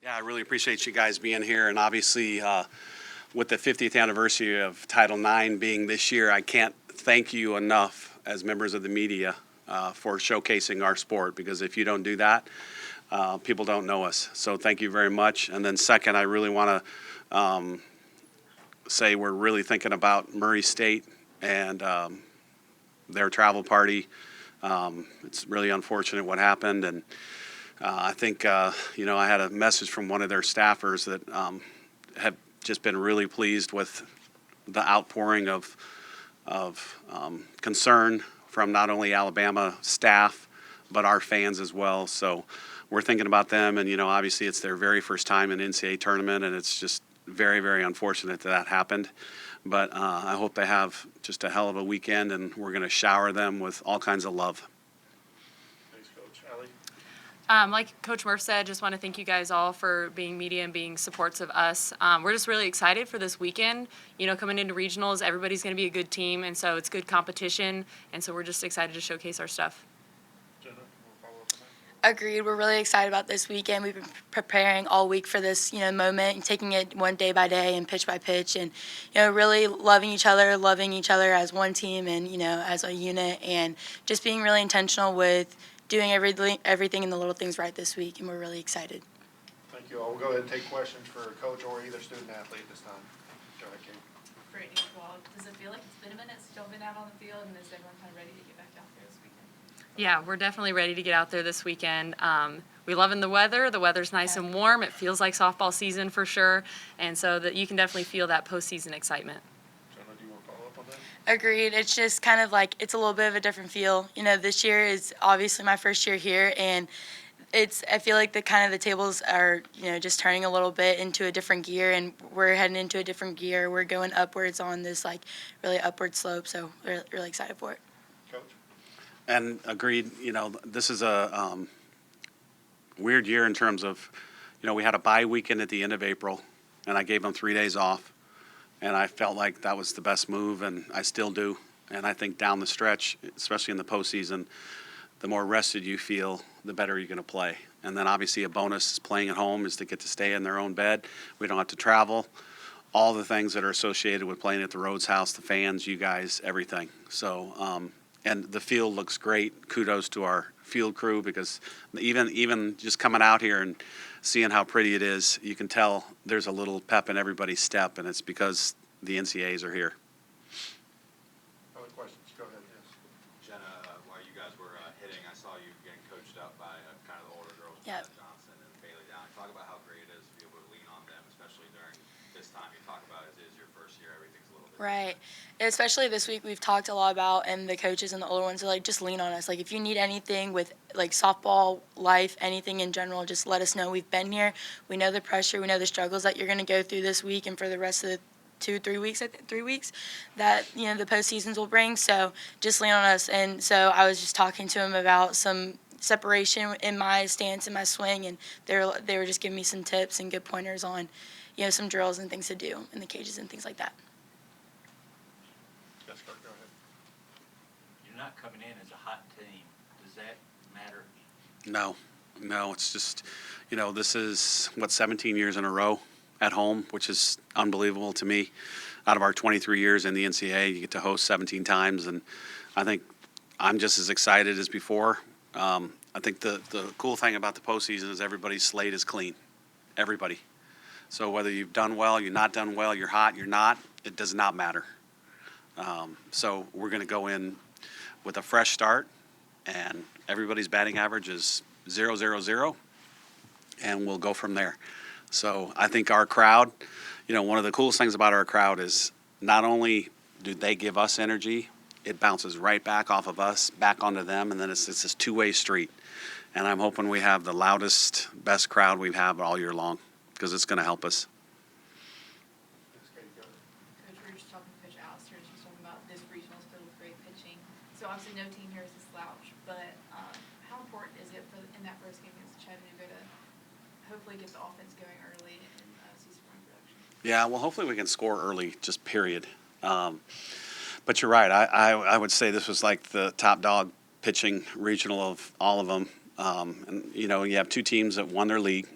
Yeah, I really appreciate you guys being here, and obviously with the 50th anniversary of Title IX being this year, I can't thank you enough as members of the media for showcasing our sport, because if you don't do that, people don't know us. So thank you very much. And then second, I really want to say we're really thinking about Murray State and their travel party. It's really unfortunate what happened, and I think, I had a message from one of their staffers that have just been really pleased with the outpouring of concern from not only Alabama staff, but our fans as well. So we're thinking about them, and, obviously it's their very first time in NCAA tournament, and it's just very, very unfortunate that happened. But I hope they have just a hell of a weekend, and we're going to shower them with all kinds of love. Like Coach Murph said, just want to thank you guys all for being media and being supports of us. We're just really excited for this weekend. Coming into regionals, everybody's going to be a good team, and so it's good competition, and so we're just excited to showcase our stuff. Jenna, you want to follow up on that? Agreed. We're really excited about this weekend. We've been preparing all week for this, moment, and taking it one day by day and pitch by pitch, and really loving each other as one team, and as a unit, and just being really intentional with doing everything in the little things right this week, and we're really excited. Thank you all. We'll go ahead and take questions for coach or either student athlete this time. Go ahead, Kate. Brittany, well, does it feel like it's been a minute since y'all been out on the field, and is everyone kind of ready to get back out there this weekend? Yeah, we're definitely ready to get out there this weekend. We're loving the weather. The weather's nice and warm. It feels like softball season for sure, and so that you can definitely feel that postseason excitement. Jenna, do you want to follow up on that? Agreed. It's just kind of like it's a little bit of a different feel. This year is obviously my first year here, and I feel like the tables are just turning a little bit into a different gear, and we're heading into a different gear. We're going upwards on this really upward slope, so we're really excited for it. Coach? And agreed, this is a weird year in terms of, we had a bye weekend at the end of April, and I gave them 3 days off. And I felt like that was the best move, and I still do. And I think down the stretch, especially in the postseason, the more rested you feel, the better you're going to play. And then obviously a bonus is playing at home is to get to stay in their own bed. We don't have to travel. All the things that are associated with playing at the Rhodes House, the fans, you guys, everything. So, and the field looks great. Kudos to our field crew, because even just coming out here and seeing how pretty it is, you can tell there's a little pep in everybody's step, and it's because the NCAAs are here. Other questions? Go ahead, yes. Jenna, while you guys were hitting, I saw you getting coached up by kind of the older girls, Yep. Johnson and Bailey Down. Talk about how great it is to be able to lean on them, especially during this time. You talk about it is your first year, everything's a little bit Right. different. Especially this week, we've talked a lot about, and the coaches and the older ones are just lean on us. If you need anything with softball, life, anything in general, just let us know. We've been here. We know the pressure. We know the struggles that you're going to go through this week and for the rest of the 3 weeks that, the postseasons will bring. So just lean on us. And so I was just talking to him about some separation in my stance and my swing, and they were just giving me some tips and good pointers on, some drills and things to do in the cages and things like that. Yes, Kurt, go ahead. You're not coming in as a hot team. Does that matter? No, it's just, this is, 17 years in a row at home, which is unbelievable to me. Out of our 23 years in the NCAA, you get to host 17 times, and I think I'm just as excited as before. I think the cool thing about the postseason is everybody's slate is clean. Everybody. So whether you've done well, you're not done well, you're hot, you're not, it does not matter. So we're going to go in with a fresh start, and everybody's batting average is 0-0-0, and we'll go from there. So I think our crowd, one of the coolest things about our crowd is not only do they give us energy, it bounces right back off of us, back onto them, and then it's this two-way street. And I'm hoping we have the loudest, best crowd we've had all year long, because it's going to help us. Yes, Kate, go ahead. Coach, we were just talking to Coach Allister, and she's talking about this regional still with great pitching. So obviously no team here is a slouch, but how important is it in that first game against Chattanooga to hopefully get the offense going early and see some run production? Yeah, well, hopefully we can score early, just period. But you're right. I would say this was like the top dog pitching regional of all of them. And, you have two teams that won their league,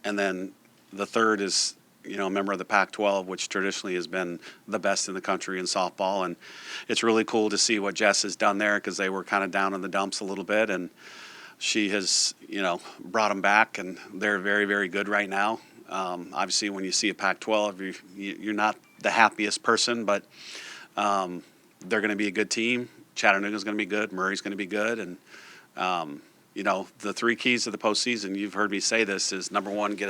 And then the third is, a member of the Pac-12, which traditionally has been the best in the country in softball. And it's really cool to see what Jess has done there because they were kind of down in the dumps a little bit. And she has, brought them back, and they're very, very good right now. Obviously, when you see a Pac-12, you're not the happiest person, but they're going to be a good team. Chattanooga's going to be good. Murray's going to be good. And, the three keys to the postseason, you've heard me say this, is number one, get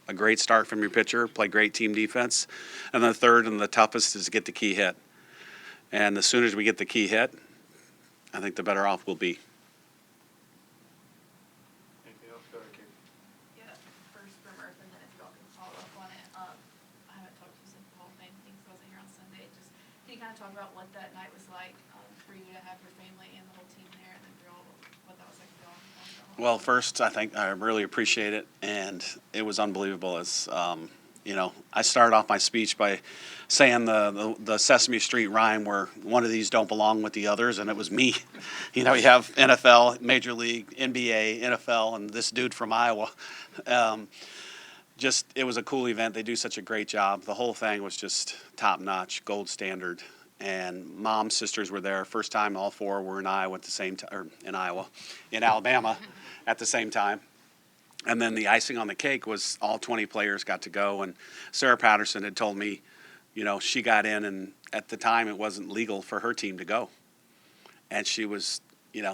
a great start from your pitcher, play great team defense. And the third and the toughest is to get the key hit. And as soon as we get the key hit, I think the better off we'll be. Anything else? Go ahead, Kate. Yeah, first for Murph, and then if y'all can follow up on it. I haven't talked to you since the whole thing, things wasn't here on Sunday. Just, can you kind of talk about what that night was like for you to have your family and the whole team there, and then for y'all, what that was like for y'all? Well, first, I really appreciate it, and it was unbelievable. I started off my speech by saying the Sesame Street rhyme where one of these don't belong with the others, and it was me. You have NFL, Major League, NBA, NFL, and this dude from Iowa. It was a cool event. They do such a great job. The whole thing was just top-notch, gold standard. And Mom's sisters were there. First time all four were in Iowa at the same time, or in Alabama at the same time. And then the icing on the cake was all 20 players got to go. And Sarah Patterson had told me, she got in, and at the time it wasn't legal for her team to go. And she was,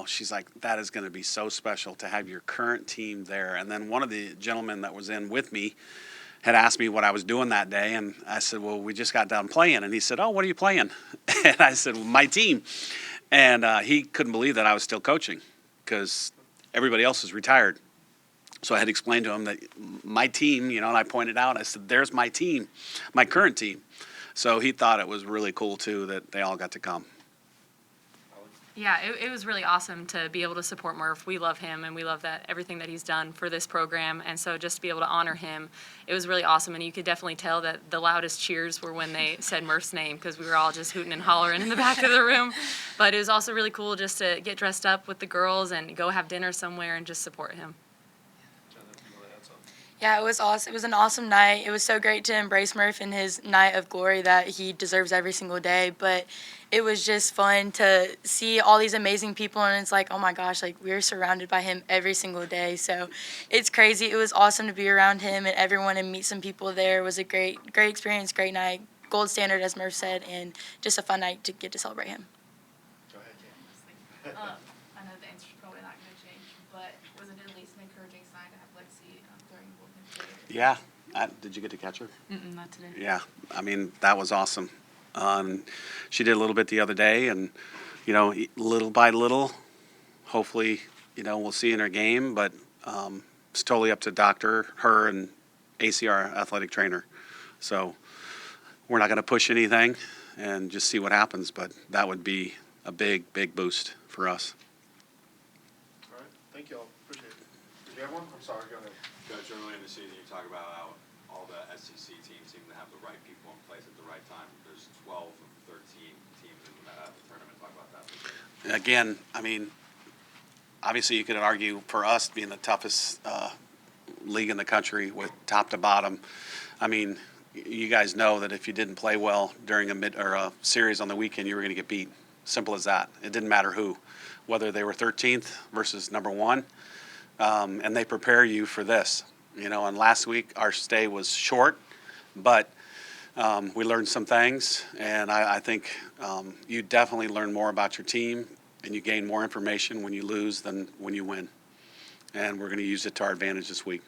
she's like, that is going to be so special to have your current team there. And then one of the gentlemen that was in with me had asked me what I was doing that day, and I said, well, we just got done playing. And he said, oh, what are you playing? And I said, well, my team. And he couldn't believe that I was still coaching because everybody else is retired. So I had explained to him that my team, and I pointed out, I said, there's my team, my current team. So he thought it was really cool, too, that they all got to come. Yeah, it was really awesome to be able to support Murph. We love him, and we love everything that he's done for this program. And so just to be able to honor him, it was really awesome. And you could definitely tell that the loudest cheers were when they said Murph's name because we were all just hooting and hollering in the back of the room. But it was also really cool just to get dressed up with the girls and go have dinner somewhere and just support him. Jonathan, you want to add something? Yeah, it was awesome. It was an awesome night. It was so great to embrace Murph in his night of glory that he deserves every single day. But it was just fun to see all these amazing people, and it's like, oh my gosh, like we're surrounded by him every single day. So it's crazy. It was awesome to be around him and everyone and meet some people there. It was a great experience, great night, gold standard as Murph said, and just a fun night to get to celebrate him. Go ahead, Kate. I know the answer's probably not going to change, but was it at least an encouraging sign to have Lexi throwing the ball? Yeah. Did you get to catch her? Not today. Yeah. That was awesome. She did a little bit the other day, and, little by little, hopefully, we'll see in her game. But it's totally up to her and ACR athletic trainer. So we're not going to push anything and just see what happens. But that would be a big, big boost for us. All right, thank you all. Appreciate it. Did you have one? I'm sorry, go ahead. Coach, early in the season, you talk about how all the SEC teams seem to have the right people in place at the right time. There's 12 of 13 teams in the tournament. Talk about that. Again, obviously you could argue for us being the toughest league in the country with top to bottom. You guys know that if you didn't play well during a series on the weekend, you were going to get beat. Simple as that. It didn't matter who, whether they were 13th versus number one, and they prepare you for this. And last week our stay was short, but we learned some things, and I think you definitely learn more about your team, and you gain more information when you lose than when you win. And we're going to use it to our advantage this week.